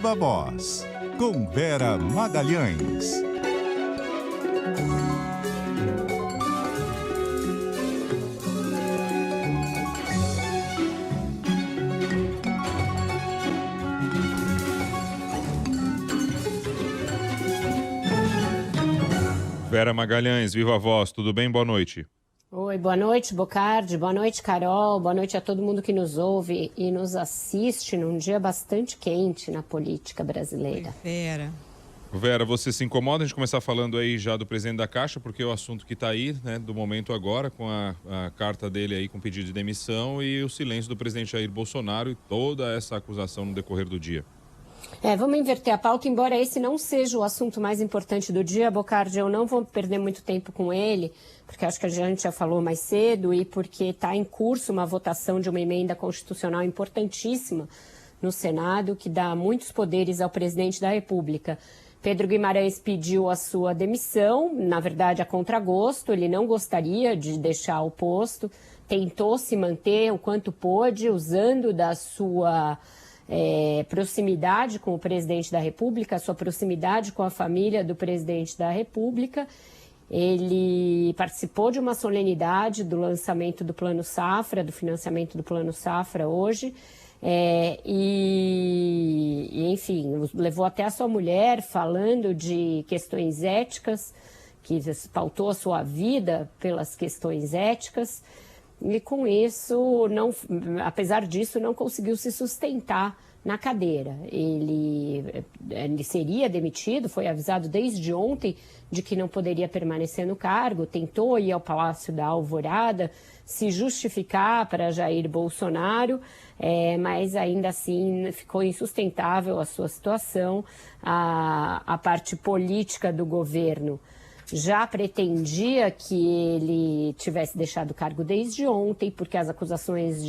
Viva Voz, com Vera Magalhães. Vera Magalhães, Viva Voz, tudo bem? Boa noite. Oi, boa noite, Bocardi, boa noite, Carol, boa noite a todo mundo que nos ouve e nos assiste num dia bastante quente na política brasileira. Oi, Vera, você se incomoda de começar falando aí já do presidente da Caixa, porque é o assunto que está aí, né, do momento agora, com a carta dele aí com pedido de demissão e o silêncio do presidente Jair Bolsonaro e toda essa acusação no decorrer do dia. Vamos inverter a pauta, embora esse não seja o assunto mais importante do dia, Bocardi, eu não vou perder muito tempo com ele, porque acho que a gente já falou mais cedo e porque está em curso uma votação de uma emenda constitucional importantíssima no Senado, que dá muitos poderes ao presidente da República. Pedro Guimarães pediu a sua demissão, na verdade a contragosto, ele não gostaria de deixar o posto, tentou se manter o quanto pôde, usando da sua proximidade com o presidente da República, sua proximidade com a família do presidente da República. Ele participou de uma solenidade do lançamento do Plano Safra, do financiamento do Plano Safra hoje, enfim, levou até a sua mulher falando de questões éticas, que pautou a sua vida pelas questões éticas. E com isso, apesar disso, não conseguiu se sustentar na cadeira. Ele seria demitido, foi avisado desde ontem de que não poderia permanecer no cargo, tentou ir ao Palácio da Alvorada, se justificar para Jair Bolsonaro, mas ainda assim ficou insustentável a sua situação. A parte política do governo já pretendia que ele tivesse deixado o cargo desde ontem, porque as acusações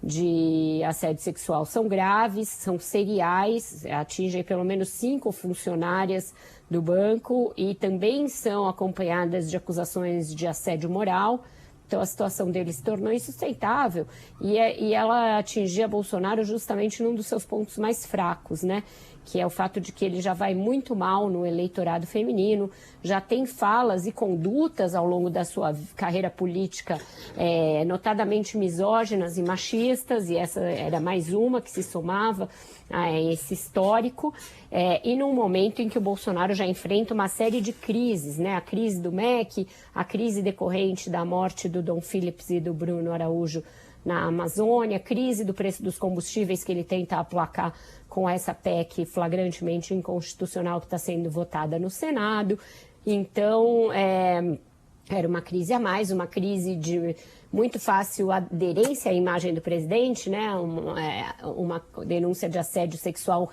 de assédio sexual são graves, são seriais, atingem pelo menos 5 funcionárias do banco e também são acompanhadas de acusações de assédio moral. Então a situação dele se tornou insustentável e ela atingia Bolsonaro justamente num dos seus pontos mais fracos, né? Que é o fato de que ele já vai muito mal no eleitorado feminino, já tem falas e condutas ao longo da sua carreira política notadamente misóginas e machistas, e essa era mais uma que se somava a esse histórico, e num momento em que o Bolsonaro já enfrenta uma série de crises, né? A crise do MEC, a crise decorrente da morte do Dom Phillips e do Bruno Araújo na Amazônia, a crise do preço dos combustíveis que ele tenta aplacar com essa PEC flagrantemente inconstitucional que está sendo votada no Senado. Então, era uma crise a mais, uma crise de muito fácil aderência à imagem do presidente, né? Uma denúncia de assédio sexual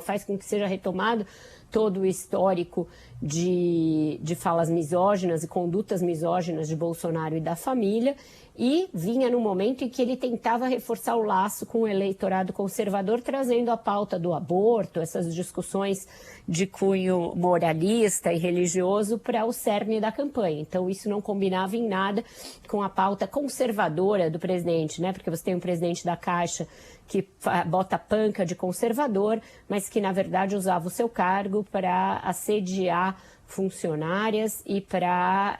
faz com que seja retomado todo o histórico de falas misóginas e condutas misóginas de Bolsonaro e da família, e vinha no momento em que ele tentava reforçar o laço com o eleitorado conservador, trazendo a pauta do aborto, essas discussões de cunho moralista e religioso para o cerne da campanha. Então isso não combinava em nada com a pauta conservadora do presidente, né? Porque você tem um presidente da Caixa que bota panca de conservador, mas que na verdade usava o seu cargo para assediar funcionárias e para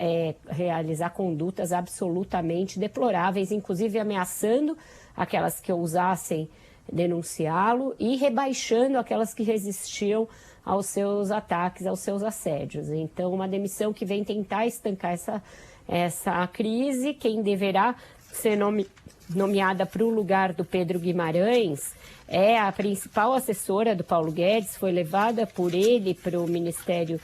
realizar condutas absolutamente deploráveis, inclusive ameaçando aquelas que ousassem denunciá-lo e rebaixando aquelas que resistiam aos seus ataques, aos seus assédios. Então, uma demissão que vem tentar estancar essa crise. Quem deverá ser nomeada para o lugar do Pedro Guimarães é a principal assessora do Paulo Guedes, foi levada por ele para o Ministério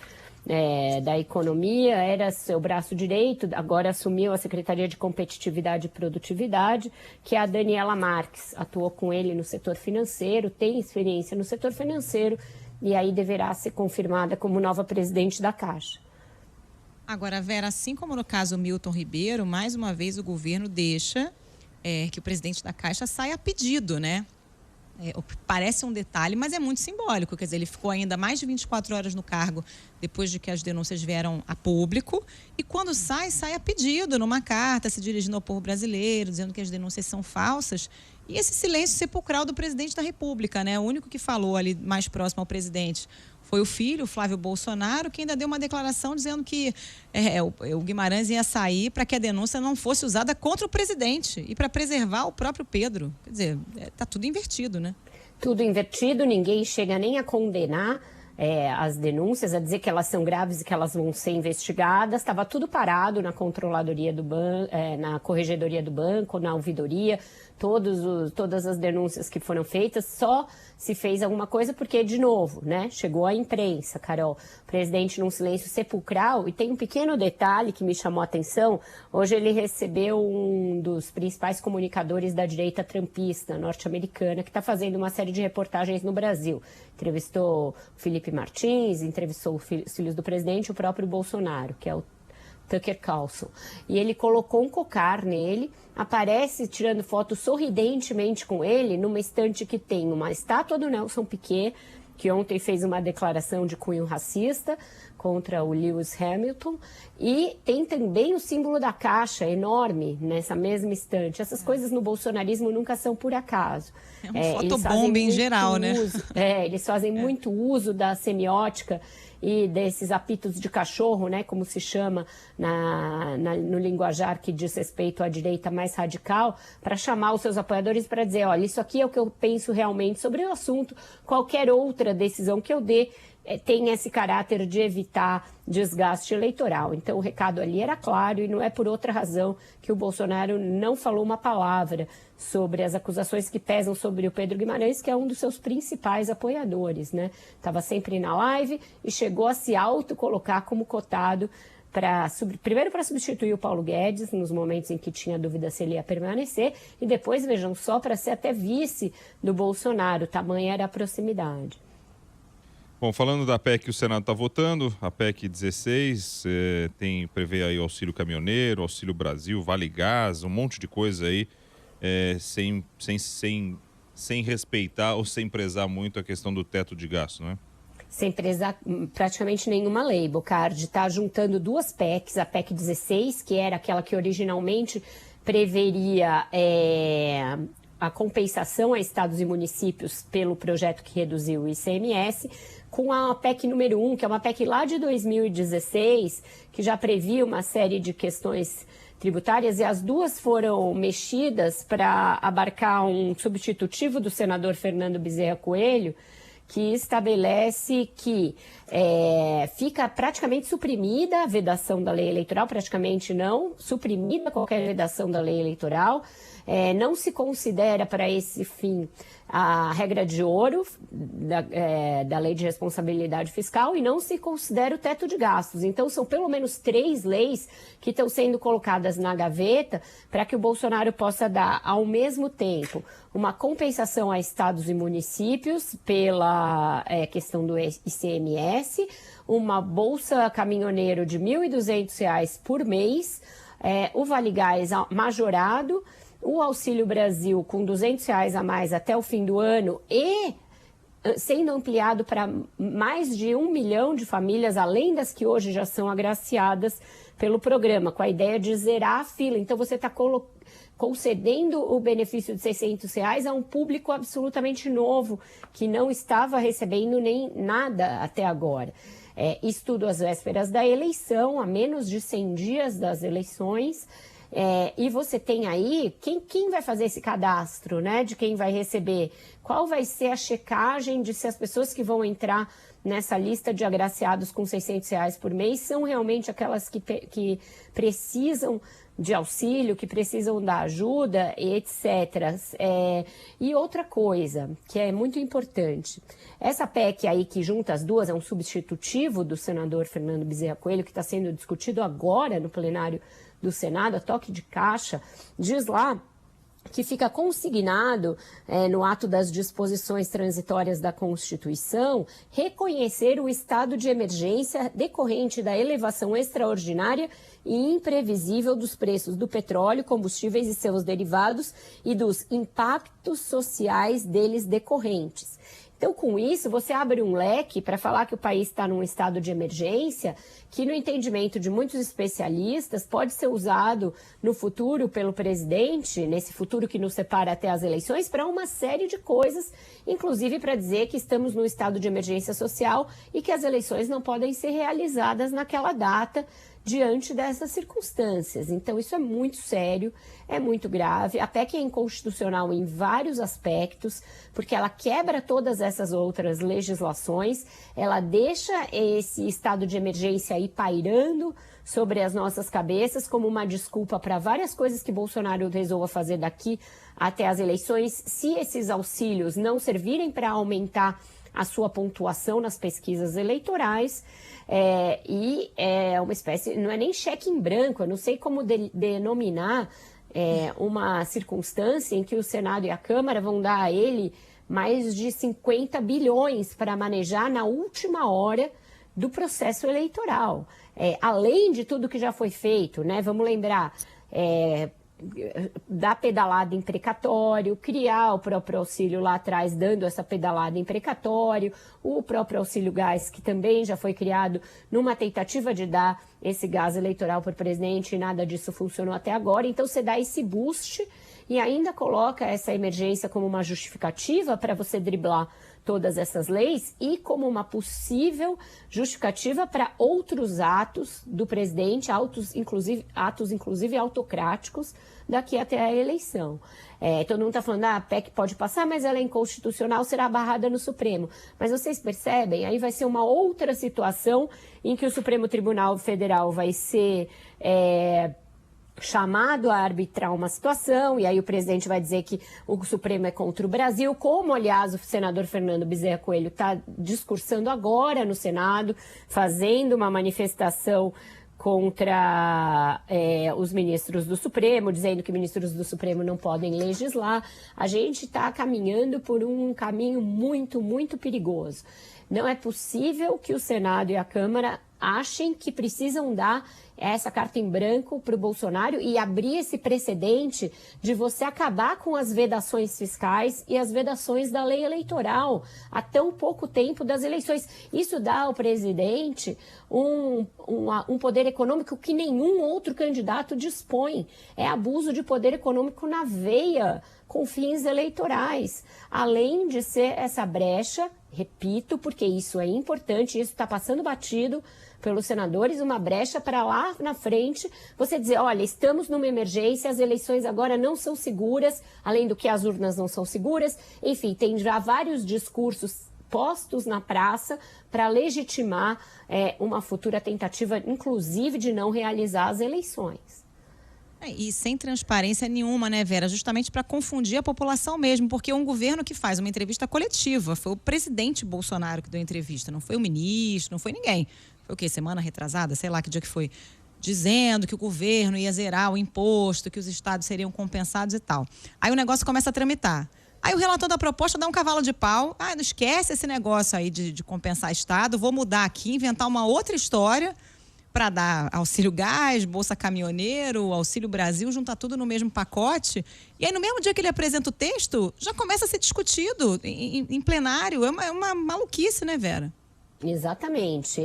da Economia, era seu braço direito, agora assumiu a Secretaria de Competitividade e Produtividade, que é a Daniela Marques. Atuou com ele no setor financeiro, tem experiência no setor financeiro e aí deverá ser confirmada como nova presidente da Caixa. Agora, Vera, assim como no caso Milton Ribeiro, mais uma vez o governo deixa que o presidente da Caixa saia a pedido, né? Parece um detalhe, mas é muito simbólico. Quer dizer, ele ficou ainda mais de 24 horas no cargo depois de que as denúncias vieram a público. E quando sai a pedido, numa carta, se dirigindo ao povo brasileiro, dizendo que as denúncias são falsas. E esse silêncio sepulcral do presidente da República, né? O único que falou ali mais próximo ao presidente foi o filho, o Flávio Bolsonaro, que ainda deu uma declaração dizendo que o Guimarães ia sair para que a denúncia não fosse usada contra o presidente e para preservar o próprio Pedro. Quer dizer, está tudo invertido, né? Tudo invertido, ninguém chega nem a condenar as denúncias, a dizer que elas são graves e que elas vão ser investigadas. Estava tudo parado na controladoria do banco, na corregedoria do banco, na ouvidoria, todas as denúncias que foram feitas, só se fez alguma coisa porque, de novo, né, chegou a imprensa, Carol, o presidente num silêncio sepulcral. E tem um pequeno detalhe que me chamou a atenção. Hoje ele recebeu um dos principais comunicadores da direita trumpista norte-americana, que está fazendo uma série de reportagens no Brasil. Entrevistou o Felipe Martins, entrevistou os filhos do presidente e o próprio Bolsonaro, que é o Tucker Carlson. E ele colocou um cocar nele, aparece tirando foto sorridentemente com ele numa estante que tem uma estátua do Nelson Piquet, que ontem fez uma declaração de cunho racista contra o Lewis Hamilton, e tem também o símbolo da Caixa, enorme, nessa mesma estante. Essas coisas no bolsonarismo nunca são por acaso. É uma fotobomba em geral, né? Eles fazem muito uso da semiótica e desses apitos de cachorro, né, como se chama no linguajar que diz respeito à direita mais radical, para chamar os seus apoiadores para dizer, olha, isso aqui é o que eu penso realmente sobre o assunto, qualquer outra decisão que eu dê tem esse caráter de evitar desgaste eleitoral. Então o recado ali era claro e não é por outra razão que o Bolsonaro não falou uma palavra sobre as acusações que pesam sobre o Pedro Guimarães, que é um dos seus principais apoiadores, né? Estava sempre na live e chegou a se autocolocar como cotado primeiro para substituir o Paulo Guedes, nos momentos em que tinha dúvida se ele ia permanecer, e depois, vejam só, para ser até vice do Bolsonaro, tamanha era a proximidade. Bom, falando da PEC que o Senado está votando, a PEC 16, prevê aí auxílio caminhoneiro, auxílio Brasil, Vale Gás, um monte de coisa aí, sem respeitar ou sem prezar muito a questão do teto de gasto, não é? Sem prezar praticamente nenhuma lei. Bocardi está juntando duas PECs, a PEC 16, que era aquela que originalmente preveria a compensação a estados e municípios pelo projeto que reduziu o ICMS, com a PEC número 1, que é uma PEC lá de 2016, que já previa uma série de questões tributárias, e as duas foram mexidas para abarcar um substitutivo do senador Fernando Bezerra Coelho, que estabelece que fica praticamente suprimida a vedação da lei eleitoral, praticamente não, suprimida qualquer vedação da lei eleitoral, não se considera para esse fim a regra de ouro da lei de responsabilidade fiscal e não se considera o teto de gastos. Então, são pelo menos 3 leis que estão sendo colocadas na gaveta para que o Bolsonaro possa dar, ao mesmo tempo, uma compensação a estados e municípios pela questão do ICMS, uma bolsa caminhoneiro de R$ 1.200 por mês, o Vale Gás majorado, o Auxílio Brasil com R$ 200 a mais até o fim do ano e sendo ampliado para mais de 1 milhão de famílias, além das que hoje já são agraciadas pelo programa, com a ideia de zerar a fila. Então, você está concedendo o benefício de R$ 600 a um público absolutamente novo, que não estava recebendo nem nada até agora. Isso tudo às vésperas da eleição, a menos de 100 dias das eleições. E você tem aí, quem vai fazer esse cadastro, né, de quem vai receber? Qual vai ser a checagem de se as pessoas que vão entrar nessa lista de agraciados com R$ 600 por mês são realmente aquelas que precisam de auxílio, que precisam da ajuda, etc. E outra coisa, que é muito importante, essa PEC aí que junta as duas, é um substitutivo do senador Fernando Bezerra Coelho, que está sendo discutido agora no plenário do Senado, a toque de caixa, diz lá que fica consignado no ato das disposições transitórias da Constituição reconhecer o estado de emergência decorrente da elevação extraordinária e imprevisível dos preços do petróleo, combustíveis e seus derivados e dos impactos sociais deles decorrentes. Então, com isso, você abre um leque para falar que o país está num estado de emergência, que no entendimento de muitos especialistas pode ser usado no futuro pelo presidente, nesse futuro que nos separa até as eleições, para uma série de coisas, inclusive para dizer que estamos num estado de emergência social e que as eleições não podem ser realizadas naquela data, diante dessas circunstâncias. Então, isso é muito sério, é muito grave. A PEC é inconstitucional em vários aspectos, porque ela quebra todas essas outras legislações, ela deixa esse estado de emergência aí pairando sobre as nossas cabeças como uma desculpa para várias coisas que Bolsonaro resolva fazer daqui até as eleições, se esses auxílios não servirem para aumentar a sua pontuação nas pesquisas eleitorais, e é uma espécie, não é nem cheque em branco, eu não sei como denominar uma circunstância em que o Senado e a Câmara vão dar a ele mais de 50 bilhões para manejar na última hora do processo eleitoral. Além de tudo que já foi feito, né? Vamos lembrar, dar pedalada em precatório, criar o próprio auxílio lá atrás, dando essa pedalada em precatório, o próprio auxílio gás, que também já foi criado numa tentativa de dar esse gás eleitoral para o presidente, e nada disso funcionou até agora. Então, você dá esse boost e ainda coloca essa emergência como uma justificativa para você driblar todas essas leis e como uma possível justificativa para outros atos do presidente, atos inclusive autocráticos, daqui até a eleição. Todo mundo está falando, a PEC pode passar, mas ela é inconstitucional, será barrada no Supremo. Mas vocês percebem, aí vai ser uma outra situação em que o Supremo Tribunal Federal vai ser chamado a arbitrar uma situação, e aí o presidente vai dizer que o Supremo é contra o Brasil, como, aliás, o senador Fernando Bezerra Coelho está discursando agora no Senado, fazendo uma manifestação contra os ministros do Supremo, dizendo que ministros do Supremo não podem legislar. A gente está caminhando por um caminho muito, muito perigoso. Não é possível que o Senado e a Câmara achem que precisam dar essa carta em branco para o Bolsonaro e abrir esse precedente de você acabar com as vedações fiscais e as vedações da lei eleitoral há tão pouco tempo das eleições. Isso dá ao presidente um poder econômico que nenhum outro candidato dispõe. É abuso de poder econômico na veia, com fins eleitorais, além de ser essa brecha, repito, porque isso é importante, isso está passando batido pelos senadores, uma brecha para lá na frente você dizer, olha, estamos numa emergência, as eleições agora não são seguras, além do que as urnas não são seguras, enfim, tem já vários discursos postos na praça para legitimar uma futura tentativa, inclusive, de não realizar as eleições. E sem transparência nenhuma, né, Vera? Justamente para confundir a população mesmo, porque um governo que faz uma entrevista coletiva, foi o presidente Bolsonaro que deu entrevista, não foi o ministro, não foi ninguém. Foi o quê? Semana retrasada? Sei lá que dia que foi. Dizendo que o governo ia zerar o imposto, que os estados seriam compensados e tal. Aí o negócio começa a tramitar. Aí o relator da proposta dá um cavalo de pau. Não esquece esse negócio aí de compensar estado, vou mudar aqui, inventar uma outra história para dar auxílio gás, Bolsa Caminhoneiro, Auxílio Brasil, juntar tudo no mesmo pacote. E aí, no mesmo dia que ele apresenta o texto, já começa a ser discutido em plenário. É uma maluquice, né, Vera? Exatamente.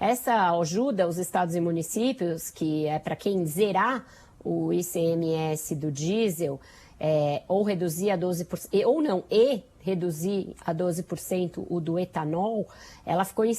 Essa ajuda aos estados e municípios, que é para quem zerar o ICMS do diesel, ou reduzir a 12%, ou não, reduzir a 12% o do etanol, ela ficou em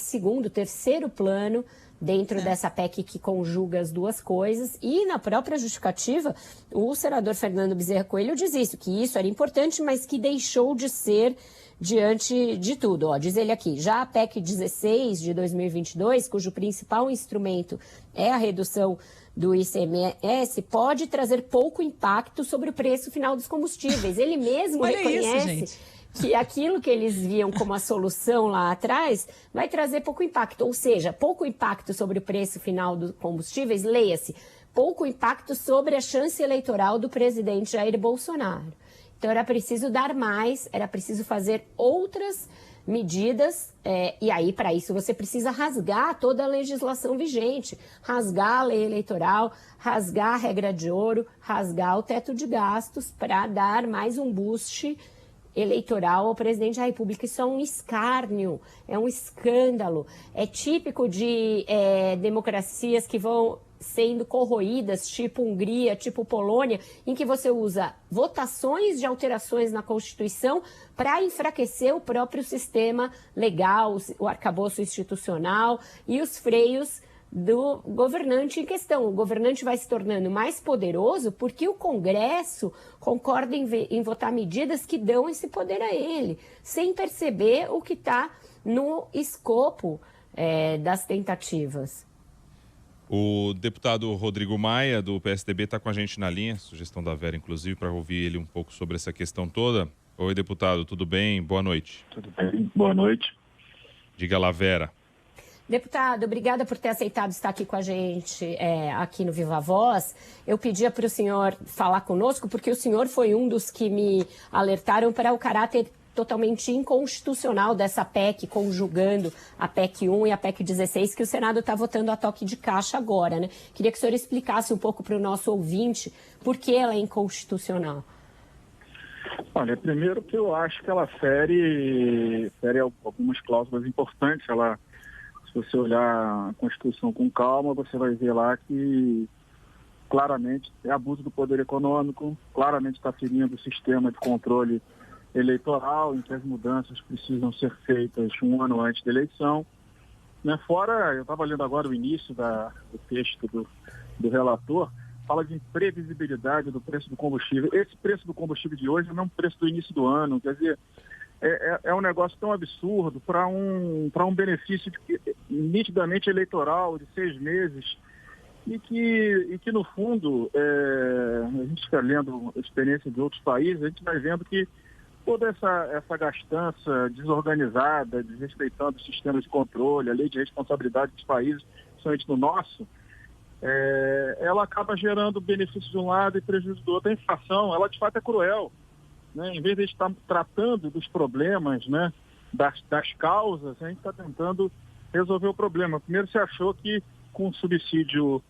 terceiro plano, dentro dessa PEC que conjuga as duas coisas. E na própria justificativa, o senador Fernando Bezerra Coelho diz isso, que isso era importante, mas que deixou de ser diante de tudo. Diz ele aqui, já a PEC 16 de 2022, cujo principal instrumento é a redução do ICMS, pode trazer pouco impacto sobre o preço final dos combustíveis. Ele mesmo reconhece que aquilo que eles viam como a solução lá atrás vai trazer pouco impacto. Ou seja, pouco impacto sobre o preço final dos combustíveis, leia-se, pouco impacto sobre a chance eleitoral do presidente Jair Bolsonaro. Então era preciso dar mais, era preciso fazer outras medidas, e aí para isso você precisa rasgar toda a legislação vigente, rasgar a lei eleitoral, rasgar a regra de ouro, rasgar o teto de gastos para dar mais um boost eleitoral ao presidente da República. Isso é um escárnio, é um escândalo. É típico de democracias que vão sendo corroídas, tipo Hungria, tipo Polônia, em que você usa votações de alterações na Constituição para enfraquecer o próprio sistema legal, o arcabouço institucional e os freios do governante em questão. O governante vai se tornando mais poderoso porque o Congresso concorda em votar medidas que dão esse poder a ele, sem perceber o que está no escopo das tentativas. O deputado Rodrigo Maia, do PSDB, está com a gente na linha, sugestão da Vera, inclusive, para ouvir ele um pouco sobre essa questão toda. Oi, deputado, tudo bem? Boa noite. Tudo bem, boa noite. Diga lá, Vera. Deputado, obrigada por ter aceitado estar aqui com a gente, aqui no Viva Voz. Eu pedia para o senhor falar conosco, porque o senhor foi um dos que me alertaram para o caráter totalmente inconstitucional dessa PEC, conjugando a PEC 1 e a PEC 16, que o Senado está votando a toque de caixa agora, né? Queria que o senhor explicasse um pouco para o nosso ouvinte por que ela é inconstitucional. Olha, primeiro que eu acho que ela fere algumas cláusulas importantes. Se você olhar a Constituição com calma, você vai ver lá que claramente é abuso do poder econômico, claramente está ferindo o sistema de controle eleitoral, em que as mudanças precisam ser feitas um ano antes da eleição. Fora, eu estava lendo agora o início do texto do relator, fala de imprevisibilidade do preço do combustível. Esse preço do combustível de hoje não é o preço do início do ano, quer dizer, é um negócio tão absurdo para um benefício nitidamente eleitoral de 6 meses e que no fundo, a gente fica lendo a experiência de outros países, a gente vai vendo que toda essa gastança desorganizada, desrespeitando o sistema de controle, a lei de responsabilidade dos países, principalmente no nosso, ela acaba gerando benefício de um lado e prejuízo do outro. A inflação, ela de fato é cruel. Em vez de estar tratando dos problemas, das causas, a gente está tentando resolver o problema. Primeiro se achou que com subsídio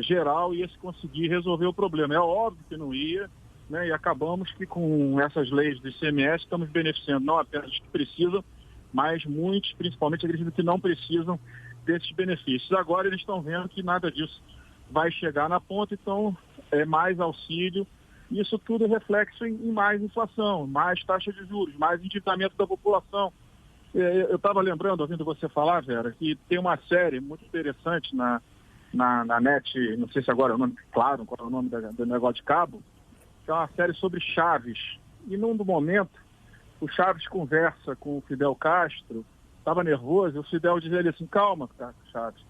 geral ia se conseguir resolver o problema. É óbvio que não ia, e acabamos que com essas leis do ICMS estamos beneficiando não apenas os que precisam, mas muitos, principalmente aqueles que não precisam desses benefícios. Agora eles estão vendo que nada disso vai chegar na ponta, então mais auxílio. Isso tudo é reflexo em mais inflação, mais taxa de juros, mais endividamento da população. Eu estava lembrando, ouvindo você falar, Vera, que tem uma série muito interessante na net, não sei se agora é o nome, claro, qual é o nome do negócio de cabo, que é uma série sobre Chaves. E num momento, o Chaves conversa com o Fidel Castro, estava nervoso, e o Fidel diz ele assim: calma, Chaves,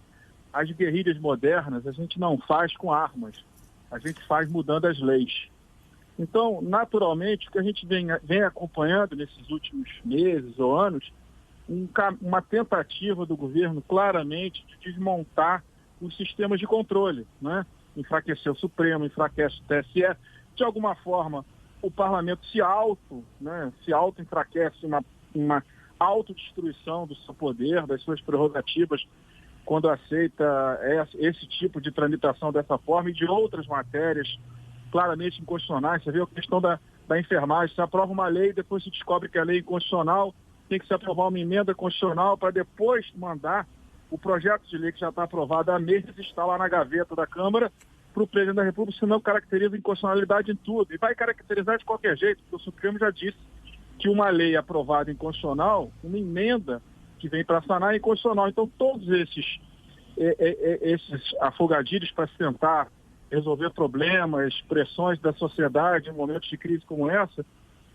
as guerrilhas modernas a gente não faz com armas, a gente faz mudando as leis. Então, naturalmente, o que a gente vem acompanhando nesses últimos meses ou anos, uma tentativa do governo claramente de desmontar os sistemas de controle, enfraquecer o Supremo, enfraquece o TSE. De alguma forma, o parlamento se auto-enfraquece, uma autodestruição do seu poder, das suas prerrogativas, quando aceita esse tipo de tramitação dessa forma e de outras matérias claramente inconstitucionais. Você vê a questão da enfermagem, se aprova uma lei, depois se descobre que a lei é inconstitucional, tem que se aprovar uma emenda constitucional para depois mandar o projeto de lei que já está aprovado há meses, está lá na gaveta da Câmara, para o presidente da República, senão caracteriza inconstitucionalidade em tudo. E vai caracterizar de qualquer jeito, porque o Supremo já disse que uma lei aprovada inconstitucional, uma emenda que vem para sanar é inconstitucional. Então, todos esses afogadilhos para se tentar resolver problemas, pressões da sociedade em momentos de crise como essa,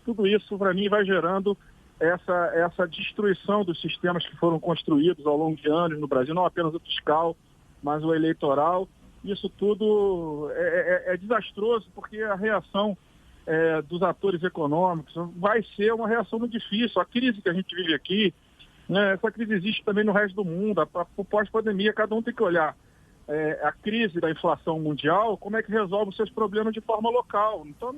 tudo isso, para mim, vai gerando essa destruição dos sistemas que foram construídos ao longo de anos no Brasil, não apenas o fiscal, mas o eleitoral. Isso tudo é desastroso, porque a reação dos atores econômicos vai ser uma reação muito difícil. A crise que a gente vive aqui, essa crise existe também no resto do mundo. A pós-pandemia, cada um tem que olhar a crise da inflação mundial, como é que resolve os seus problemas de forma local. Então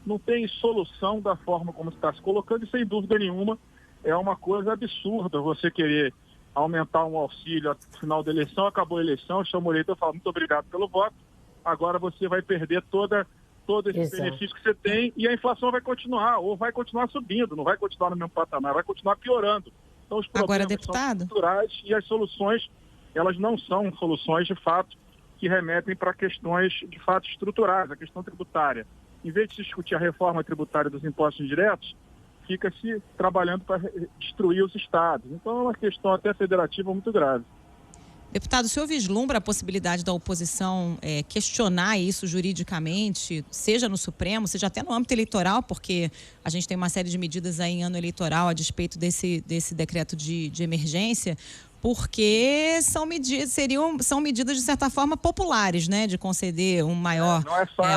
não tem solução da forma como está se colocando, e sem dúvida nenhuma é uma coisa absurda você querer aumentar um auxílio no final da eleição, acabou a eleição, chama o eleitor e fala: muito obrigado pelo voto, agora você vai perder toda todo esse benefício que você tem, e a inflação vai continuar, ou vai continuar subindo, não vai continuar no mesmo patamar, vai continuar piorando. Então, os problemas Agora, deputado, são estruturais e as soluções, elas não são soluções, de fato, que remetem para questões, de fato, estruturais, a questão tributária. Em vez de discutir a reforma tributária dos impostos indiretos, fica-se trabalhando para destruir os estados. Então, é uma questão até federativa muito grave. Deputado, o senhor vislumbra a possibilidade da oposição questionar isso juridicamente, seja no Supremo, seja até no âmbito eleitoral, porque a gente tem uma série de medidas aí em ano eleitoral a despeito desse decreto de emergência, porque são medidas, de certa forma, populares, né? De conceder um maior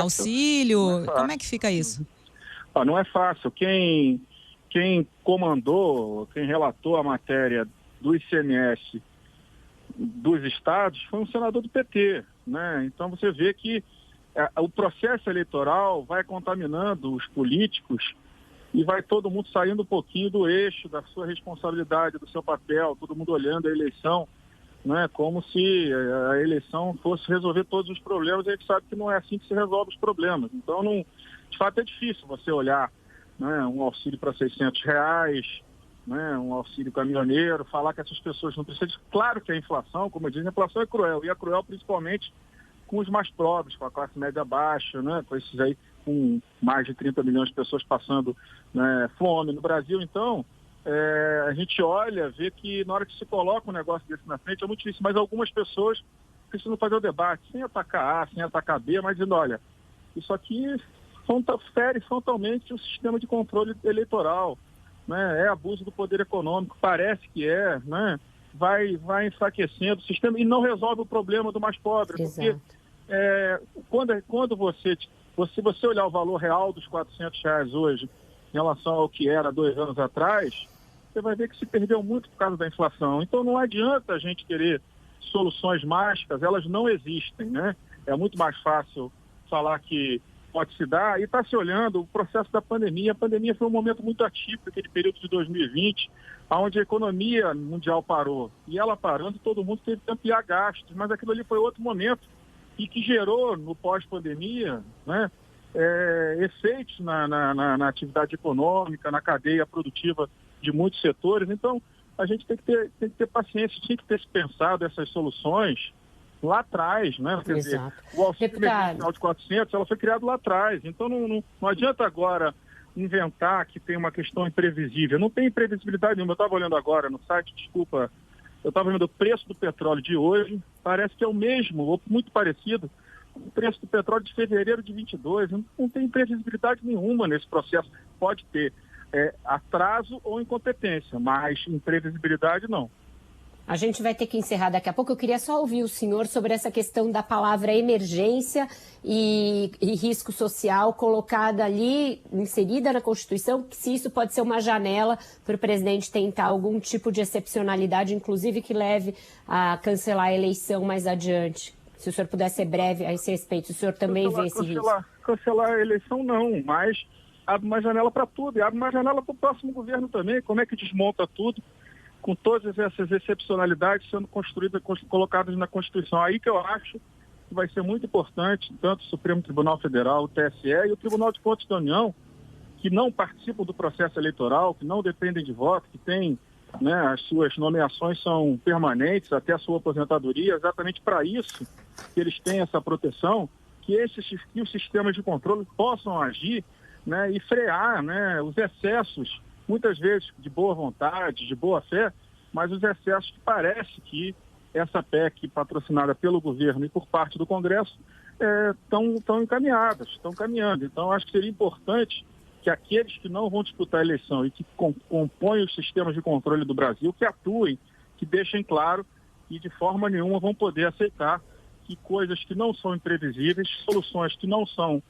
auxílio. Como é que fica isso? Não é fácil. Quem comandou, quem relatou a matéria do ICMS dos estados foi um senador do PT, né? Então você vê que o processo eleitoral vai contaminando os políticos e vai todo mundo saindo um pouquinho do eixo da sua responsabilidade, do seu papel, todo mundo olhando a eleição, né? Como se a eleição fosse resolver todos os problemas. A gente sabe que não é assim que se resolve os problemas. Então, de fato, é difícil você olhar, né, um auxílio para R$600, né, um auxílio caminhoneiro, falar que essas pessoas não precisam. Claro que a inflação, como eu disse, a inflação é cruel, e é cruel principalmente com os mais pobres, com a classe média baixa, né, com esses aí, com mais de 30 milhões de pessoas passando, né, fome no Brasil. Então, a gente olha, vê que na hora que se coloca um negócio desse na frente é muito difícil, mas algumas pessoas precisam fazer o debate, sem atacar A, sem atacar B, mas dizendo, olha, isso aqui fere frontalmente o sistema de controle eleitoral, né? É abuso do poder econômico, parece que né? Vai enfraquecendo o sistema e não resolve o problema do mais pobre. Exato. Porque quando você olhar o valor real dos R$400 hoje em relação ao que era 2 anos atrás, você vai ver que se perdeu muito por causa da inflação. Então não adianta a gente querer soluções mágicas, elas não existem, né? É muito mais fácil falar que pode se dar, e está se olhando o processo da pandemia. A pandemia foi um momento muito atípico, aquele período de 2020, onde a economia mundial parou. E ela parando, todo mundo teve que ampliar gastos, mas aquilo ali foi outro momento, e que gerou, no pós-pandemia, né, efeitos na atividade econômica, na cadeia produtiva de muitos setores. Então, a gente tem que ter paciência, tinha que ter se pensado essas soluções lá atrás, né? Quer dizer, o auxílio emergencial de 400, ela foi criado lá atrás. Então, não adianta agora inventar que tem uma questão imprevisível. Não tem imprevisibilidade nenhuma. Eu estava olhando agora no site, desculpa, eu estava vendo o preço do petróleo de hoje, parece que é o mesmo, ou muito parecido, com o preço do petróleo de fevereiro de 22. Não tem imprevisibilidade nenhuma nesse processo. Pode ter atraso ou incompetência, mas imprevisibilidade não. A gente vai ter que encerrar daqui a pouco. Eu queria só ouvir o senhor sobre essa questão da palavra emergência e risco social colocada ali, inserida na Constituição, se isso pode ser uma janela para o presidente tentar algum tipo de excepcionalidade, inclusive que leve a cancelar a eleição mais adiante. Se o senhor puder ser breve a esse respeito, o senhor também vê esse risco? Cancelar a eleição não, mas abre uma janela para tudo, e abre uma janela para o próximo governo também. Como é que desmonta tudo? Com todas essas excepcionalidades sendo construídas, colocadas na Constituição. Aí que eu acho que vai ser muito importante, tanto o Supremo Tribunal Federal, o TSE e o Tribunal de Contas da União, que não participam do processo eleitoral, que não dependem de voto, que têm, né, as suas nomeações são permanentes até a sua aposentadoria, exatamente para isso que eles têm essa proteção, que os sistemas de controle possam agir, né, e frear, né, os excessos, muitas vezes de boa vontade, de boa fé, mas os excessos que parece que essa PEC patrocinada pelo governo e por parte do Congresso estão encaminhadas, estão caminhando. Então, acho que seria importante que aqueles que não vão disputar a eleição e que compõem os sistemas de controle do Brasil, que atuem, que deixem claro que de forma nenhuma vão poder aceitar que coisas que não são imprevisíveis, soluções que não são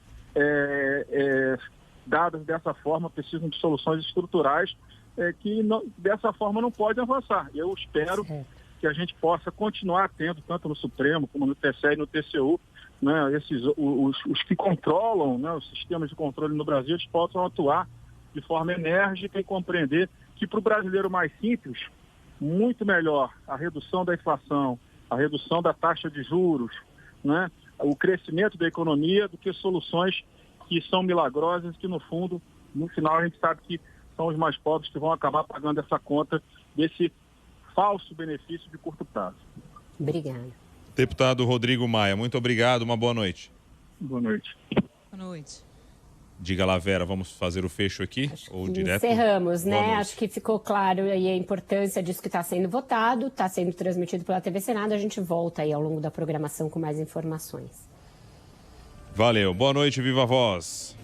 dadas dessa forma, precisam de soluções estruturais que dessa forma não podem avançar. Eu espero que a gente possa continuar tendo, tanto no Supremo como no TSE e no TCU, né, os que controlam, né, os sistemas de controle no Brasil, eles possam atuar de forma enérgica e compreender que para o brasileiro mais simples, muito melhor a redução da inflação, a redução da taxa de juros, né, o crescimento da economia do que soluções que são milagrosas, que no fundo, no final, a gente sabe que são os mais pobres que vão acabar pagando essa conta desse falso benefício de curto prazo. Obrigada. Deputado Rodrigo Maia, muito obrigado, uma boa noite. Boa noite. Boa noite. Diga lá, Vera, vamos fazer o fecho aqui? Ou direto? Encerramos, né? Boa noite. Acho que ficou claro aí a importância disso que está sendo votado, está sendo transmitido pela TV Senado. A gente volta aí ao longo da programação com mais informações. Valeu, boa noite, viva a voz.